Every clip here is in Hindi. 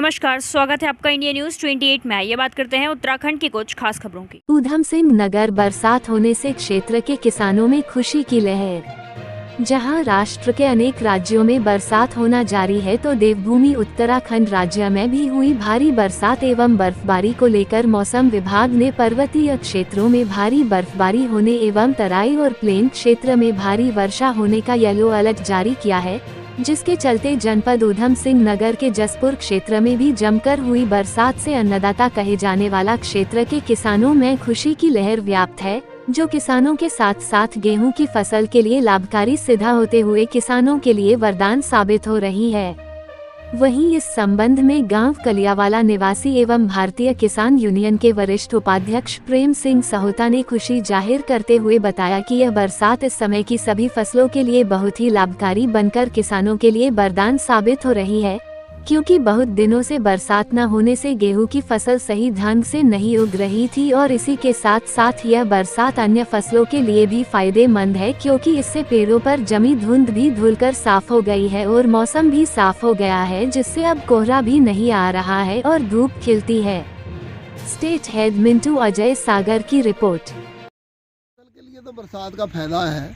नमस्कार, स्वागत है आपका इंडिया न्यूज 28 में। ये बात करते हैं उत्तराखंड की कुछ खास खबरों की। ऊधम सिंह नगर बरसात होने से क्षेत्र के किसानों में खुशी की लहर। जहां राष्ट्र के अनेक राज्यों में बरसात होना जारी है, तो देवभूमि उत्तराखंड राज्य में भी हुई भारी बरसात एवं बर्फबारी को लेकर मौसम विभाग ने पर्वतीय क्षेत्रों में भारी बर्फबारी होने एवं तराई और प्लेन क्षेत्र में भारी वर्षा होने का येलो अलर्ट जारी किया है, जिसके चलते जनपद ऊधम सिंह नगर के जसपुर क्षेत्र में भी जमकर हुई बरसात से अन्नदाता कहे जाने वाला क्षेत्र के किसानों में खुशी की लहर व्याप्त है, जो किसानों के साथ साथ गेहूं की फसल के लिए लाभकारी सिद्ध होते हुए किसानों के लिए वरदान साबित हो रही है। वहीं इस संबंध में गांव कलियावाला निवासी एवं भारतीय किसान यूनियन के वरिष्ठ उपाध्यक्ष प्रेम सिंह सहोता ने खुशी जाहिर करते हुए बताया कि यह बरसात इस समय की सभी फसलों के लिए बहुत ही लाभकारी बनकर किसानों के लिए वरदान साबित हो रही है, क्योंकि बहुत दिनों से बरसात न होने से गेहूं की फसल सही ढंग से नहीं उग रही थी और इसी के साथ साथ यह बरसात अन्य फसलों के लिए भी फायदेमंद है, क्योंकि इससे पेड़ों पर जमी धुंध भी धुलकर साफ हो गई है और मौसम भी साफ हो गया है, जिससे अब कोहरा भी नहीं आ रहा है और धूप खिलती है। स्टेट हेड मिंटू अजय सागर की रिपोर्ट। के लिए तो बरसात का फायदा है,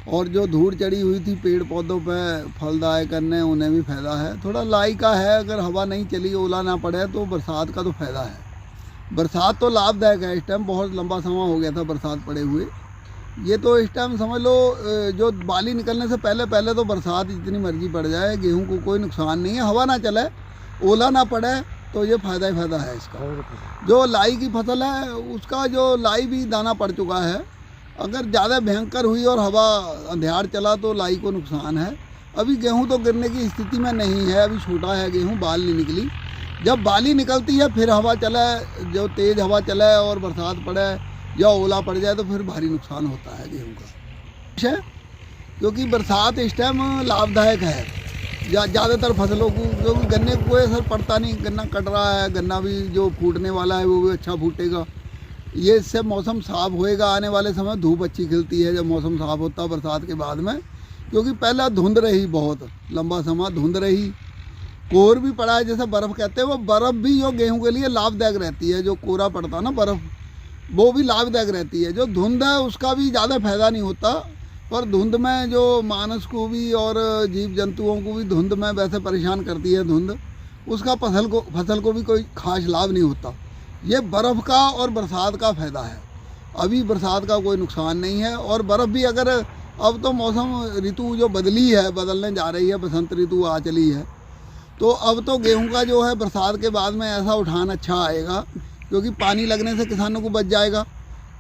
और जो धूड़ चढ़ी हुई थी पेड़ पौधों पे फलदाय करने, उन्हें भी फायदा है। थोड़ा लाई का है, अगर हवा नहीं चली, ओला ना पड़े, तो बरसात का तो फायदा है। बरसात तो लाभदायक है। इस टाइम बहुत लंबा समय हो गया था बरसात पड़े हुए। ये तो इस टाइम समझ लो, जो बाली निकलने से पहले तो बरसात जितनी मर्जी पड़ जाए, गेहूं को कोई नुकसान नहीं है। हवा ना चले, ओला ना पड़े, तो ये फ़ायदा ही फ़ायदा है इसका। जो लाई की फसल है, उसका जो लाई भी दाना पड़ चुका है। अगर ज़्यादा भयंकर हुई और हवा अंधेर चला तो लाई को नुकसान है। अभी गेहूं तो गिरने की स्थिति में नहीं है, अभी छोटा है गेहूं, बाल नहीं निकली। जब बाली निकलती है, फिर हवा चले, जो तेज़ हवा चले और बरसात पड़े या ओला पड़ जाए, तो फिर भारी नुकसान होता है गेहूं का। क्योंकि बरसात इस टाइम लाभदायक है ज़्यादातर फसलों को, क्योंकि गन्ने को कोई असर पड़ता नहीं। गन्ना कट रहा है, गन्ना भी जो फूटने वाला है वो भी अच्छा फूटेगा। ये इससे मौसम साफ होएगा। आने वाले समय धूप अच्छी खिलती है जब मौसम साफ होता है बरसात के बाद में, क्योंकि पहला धुंध रही, बहुत लंबा समय धुंध रही, कोहर भी पड़ा है, जैसे बर्फ़ कहते हैं। वो बर्फ़ भी जो गेहूं के लिए लाभदायक रहती है। जो कोहरा पड़ता है ना बर्फ़, वो भी लाभदायक रहती है। जो धुंध है उसका भी ज़्यादा फायदा नहीं होता, पर धुंध में जो मानस को भी और जीव जंतुओं को भी धुंध में वैसे परेशान करती है धुंध, उसका फसल को भी कोई खास लाभ नहीं होता। ये बर्फ़ का और बरसात का फ़ायदा है। अभी बरसात का कोई नुकसान नहीं है। और बर्फ़ भी अगर, अब तो मौसम ऋतु जो बदलने जा रही है, बसंत ऋतु आ चली है, तो अब तो गेहूं का जो है बरसात के बाद में ऐसा उठान अच्छा आएगा, क्योंकि पानी लगने से किसानों को बच जाएगा।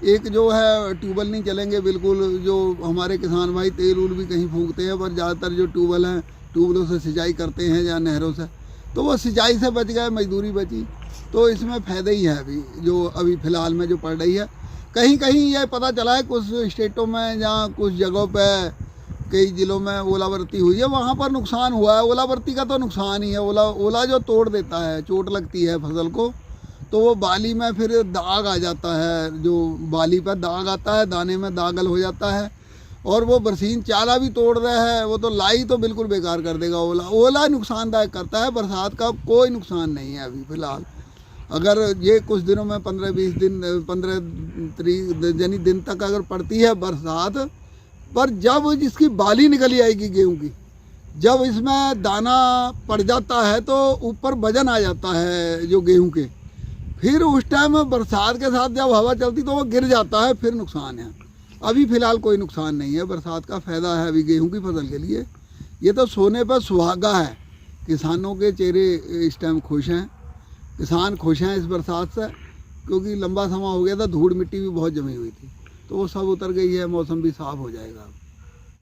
एक जो है ट्यूबवेल नहीं चलेंगे बिल्कुल। जो हमारे किसान भाई तेल उल भी कहीं फूंकते हैं, पर ज़्यादातर जो ट्यूबवेल हैं, ट्यूबवेलों से सिंचाई करते हैं या नहरों से, तो वो सिंचाई से बच गए, मजदूरी बची। तो इसमें फ़ायदा ही है अभी फ़िलहाल में जो पड़ रही है। कहीं कहीं ये पता चला है कुछ स्टेटों में, जहाँ कुछ जगहों पे कई ज़िलों में ओलावृष्टि हुई है, वहाँ पर नुकसान हुआ है। ओलावृष्टि का तो नुकसान ही है। ओला जो तोड़ देता है, चोट लगती है फसल को, तो वो बाली में फिर दाग आ जाता है। जो बाली पर दाग आता है, दाने में दागल हो जाता है, और वो बरसीन चाला भी तोड़ रहा है, वो तो लाई तो बिल्कुल बेकार कर देगा। ओला नुकसानदायक करता है। बरसात का कोई नुकसान नहीं है अभी फ़िलहाल। अगर ये कुछ दिनों में 15-20 दिन, 15 दिन तक अगर पड़ती है बरसात, पर जब इसकी बाली निकली आएगी गेहूं की, जब इसमें दाना पड़ जाता है, तो ऊपर वजन आ जाता है जो गेहूं के, फिर उस टाइम बरसात के साथ जब हवा चलती तो वो गिर जाता है, फिर नुकसान है। अभी फ़िलहाल कोई नुकसान नहीं है। बरसात का फ़ायदा है अभी गेहूं की फसल के लिए। ये तो सोने पर सुहागा है। किसानों के चेहरे इस टाइम खुश हैं। किसान खुश हैं इस बरसात से, क्योंकि लंबा समय हो गया था, धूड़ मिट्टी भी बहुत जमी हुई थी, तो वो सब उतर गई है। मौसम भी साफ़ हो जाएगा।